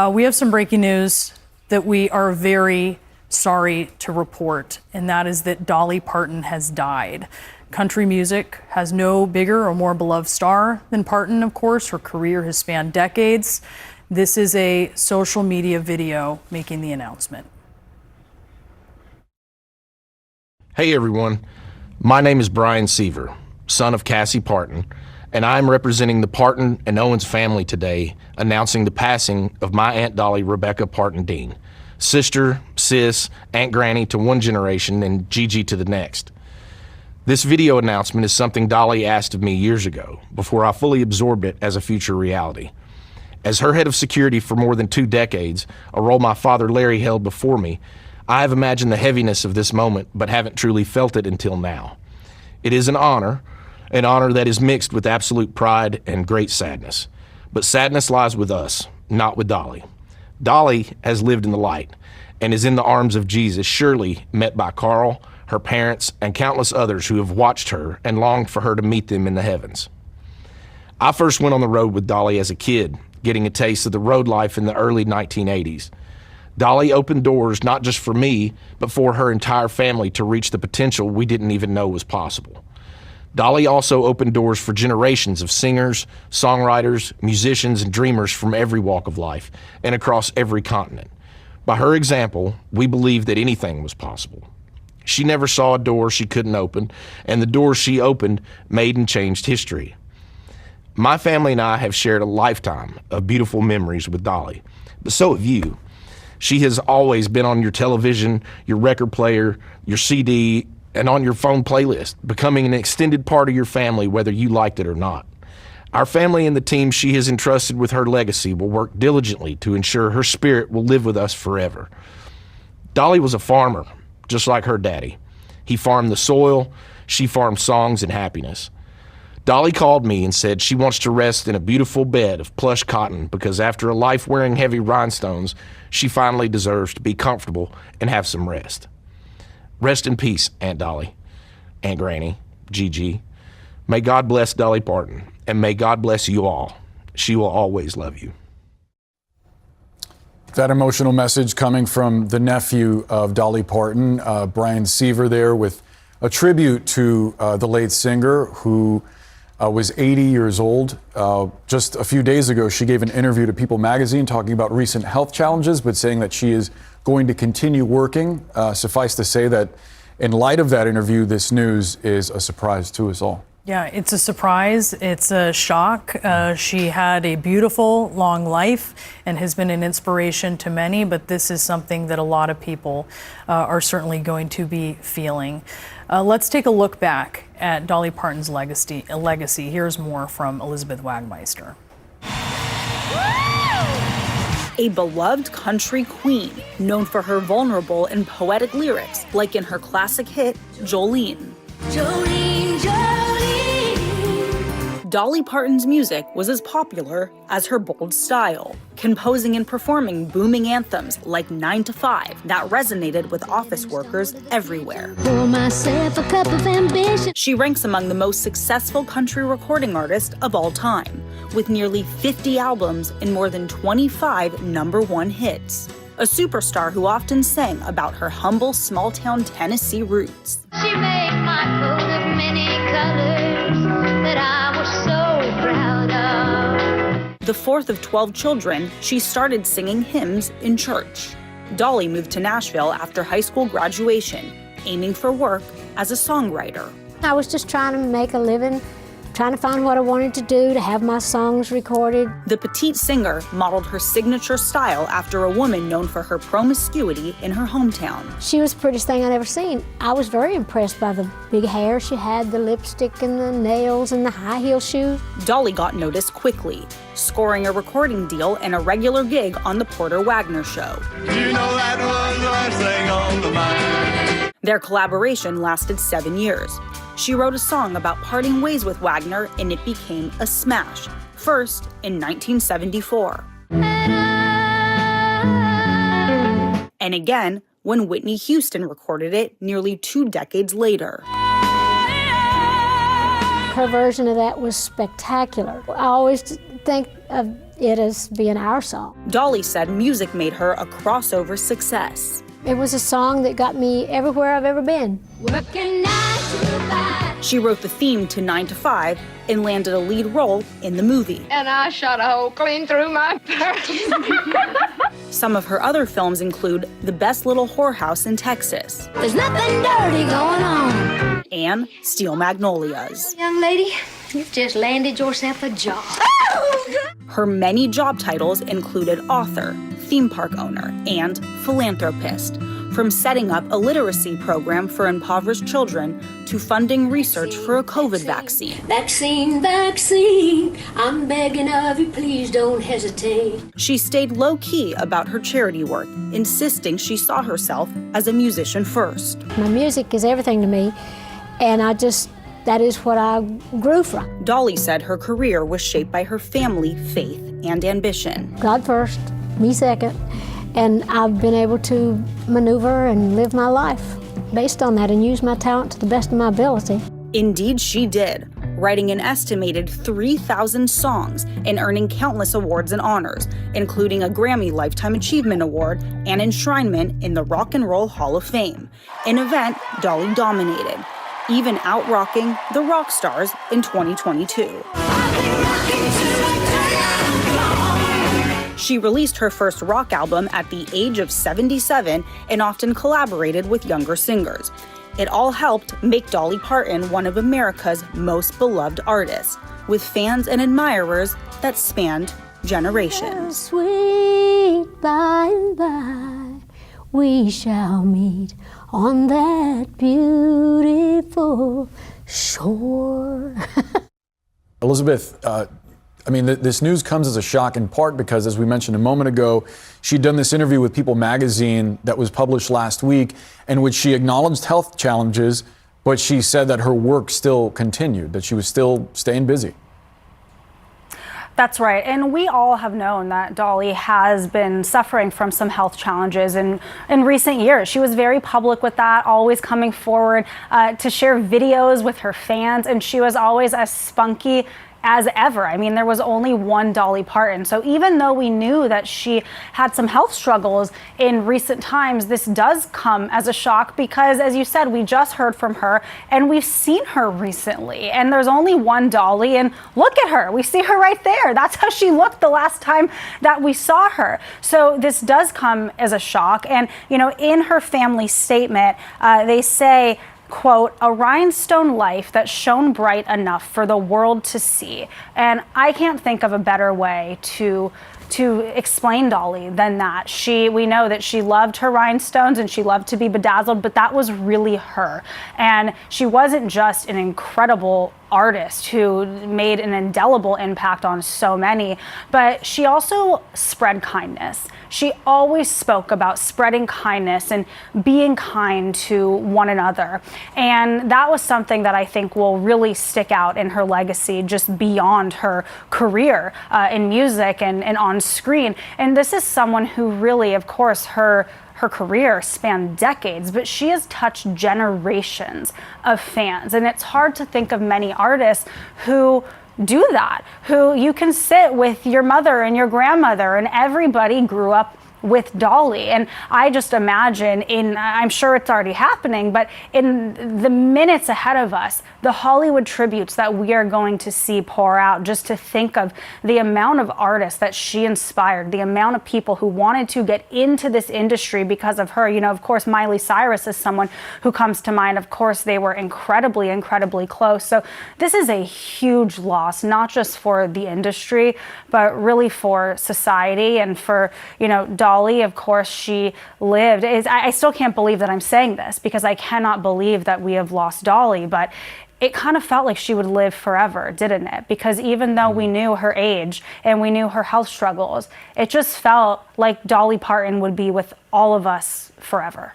We have some breaking news that we are very sorry to report, and that is that Dolly Parton has died. Country music has no bigger or more beloved star than Parton, of course. Her career has spanned decades. This is a social media video making the announcement. Hey everyone, my name is Brian Seaver, son of Cassie Parton, and I'm representing the Parton and Owens family today, announcing the passing of my Aunt Dolly Rebecca Parton Dean, sister, sis, Aunt Granny to one generation and Gigi to the next. This video announcement is something Dolly asked of me years ago, before I fully absorbed it as a future reality. As her head of security for more than 2 decades, a role my father Larry held before me, I have imagined the heaviness of this moment, but haven't truly felt it until now. It is an honor that is mixed with absolute pride and great sadness. But sadness lies with us, not with Dolly. Dolly has lived in the light and is in the arms of Jesus, surely met by Carl, her parents, and countless others who have watched her and longed for her to meet them in the heavens. I first went on the road with Dolly as a kid, getting a taste of the road life in the early 1980s. Dolly opened doors not just for me, but for her entire family to reach the potential we didn't even know was possible. Dolly also opened doors for generations of singers, songwriters, musicians, and dreamers from every walk of life and across every continent. By her example, we believed that anything was possible. She never saw a door she couldn't open, and the doors she opened made and changed history. My family and I have shared a lifetime of beautiful memories with Dolly, but so have you. She has always been on your television, your record player, your CD, and on your phone playlist, becoming an extended part of your family whether you liked it or not. Our family and the team she has entrusted with her legacy will work diligently to ensure her spirit will live with us forever. Dolly was a farmer, just like her daddy. He farmed the soil, she farmed songs and happiness. Dolly called me and said she wants to rest in a beautiful bed of plush cotton because after a life wearing heavy rhinestones, she finally deserves to be comfortable and have some rest. Rest in peace, Aunt Dolly, Aunt Granny, Gigi. May God bless Dolly Parton, and may God bless you all. She will always love you. That emotional message coming from the nephew of Dolly Parton, Brian Seaver there, with a tribute to the late singer who was 80 years old. Just a few days ago, she gave an interview to People magazine talking about recent health challenges, but saying that she is going to continue working. Suffice to say that in light of that interview, this news is a surprise to us all. Yeah, it's a surprise. It's a shock. She had a beautiful, long life and has been an inspiration to many, but this is something that a lot of people are certainly going to be feeling. Let's take a look back at Dolly Parton's legacy. Here's more from Elizabeth Wagmeister. A beloved country queen, known for her vulnerable and poetic lyrics, like in her classic hit, Jolene. Jolene, Jolene. Dolly Parton's music was as popular as her bold style, composing and performing booming anthems like 9 to 5 that resonated with office workers everywhere. Pour myself a cup of ambition. She ranks among the most successful country recording artists of all time, with nearly 50 albums and more than 25 #1 hits. A superstar who often sang about her humble small-town Tennessee roots. She made my coat of many colors that I was so proud of. The fourth of 12 children, she started singing hymns in church. Dolly moved to Nashville after high school graduation, aiming for work as a songwriter. I was just trying to make a living, trying to find what I wanted to do, to have my songs recorded. The petite singer modeled her signature style after a woman known for her promiscuity in her hometown. She was the prettiest thing I'd ever seen. I was very impressed by the big hair she had, the lipstick and the nails and the high heel shoes. Dolly got noticed quickly, scoring a recording deal and a regular gig on the Porter Wagner Show. You know that was the last thing on the mind. Their collaboration lasted 7 years. She wrote a song about parting ways with Wagner, and it became a smash, first in 1974. And again when Whitney Houston recorded it nearly 2 decades later. Her version of that was spectacular. I always think of it as being our song. Dolly said music made her a crossover success. It was a song that got me everywhere I've ever been. Working 9 to 5. She wrote the theme to 9 to 5 and landed a lead role in the movie. And I shot a hole clean through my purse. Some of her other films include The Best Little Whorehouse in Texas There's nothing dirty going on. and Steel Magnolias. Young lady, you've just landed yourself a job. Her many job titles included author, theme park owner, and philanthropist. From setting up a literacy program for impoverished children to funding research for a COVID vaccine. Vaccine, vaccine, I'm begging of you, please don't hesitate. She stayed low-key about her charity work, insisting she saw herself as a musician first. My music is everything to me, and that is what I grew from. Dolly said her career was shaped by her family, faith, and ambition. God first, me second, and I've been able to maneuver and live my life based on that and use my talent to the best of my ability. Indeed, she did, writing an estimated 3,000 songs and earning countless awards and honors, including a Grammy Lifetime Achievement Award and enshrinement in the Rock and Roll Hall of Fame, an event Dolly dominated, even out-rocking the rock stars in 2022. She released her first rock album at the age of 77 and often collaborated with younger singers. It all helped make Dolly Parton one of America's most beloved artists, with fans and admirers that spanned generations. Sweet by and by, we shall meet on that beautiful shore. Elizabeth, this news comes as a shock in part because, as we mentioned a moment ago, she'd done this interview with People magazine that was published last week, in which she acknowledged health challenges, but she said that her work still continued, that she was still staying busy. That's right. And we all have known that Dolly has been suffering from some health challenges in recent years. She was very public with that, always coming forward to share videos with her fans. And she was always as spunky as ever. I mean, there was only one Dolly Parton. So even though we knew that she had some health struggles in recent times, this does come as a shock because, as you said, we just heard from her and we've seen her recently. And there's only one Dolly, and look at her. We see her right there. That's how she looked the last time that we saw her. So this does come as a shock. And, you know, in her family statement, they say, quote, a rhinestone life that shone bright enough for the world to see. And I can't think of a better way to explain Dolly than that. We know that she loved her rhinestones and she loved to be bedazzled, but that was really her. And she wasn't just an incredible artist who made an indelible impact on so many, but she also spread kindness. She always spoke about spreading kindness and being kind to one another. And that was something that I think will really stick out in her legacy just beyond her career in music and on screen. And this is someone who really, of course, her career spanned decades, but she has touched generations of fans. And it's hard to think of many artists who do that, who you can sit with your mother and your grandmother and everybody grew up with Dolly. And I just imagine I'm sure it's already happening, but in the minutes ahead of us, the Hollywood tributes that we are going to see pour out, just to think of the amount of artists that she inspired, the amount of people who wanted to get into this industry because of her. You know, of course, Miley Cyrus is someone who comes to mind. Of course, they were incredibly, incredibly close. So this is a huge loss, not just for the industry, but really for society and for, you know, Dolly, of course, she lived. I still can't believe that I'm saying this because I cannot believe that we have lost Dolly, but it kind of felt like she would live forever, didn't it? Because even though we knew her age and we knew her health struggles, it just felt like Dolly Parton would be with all of us forever.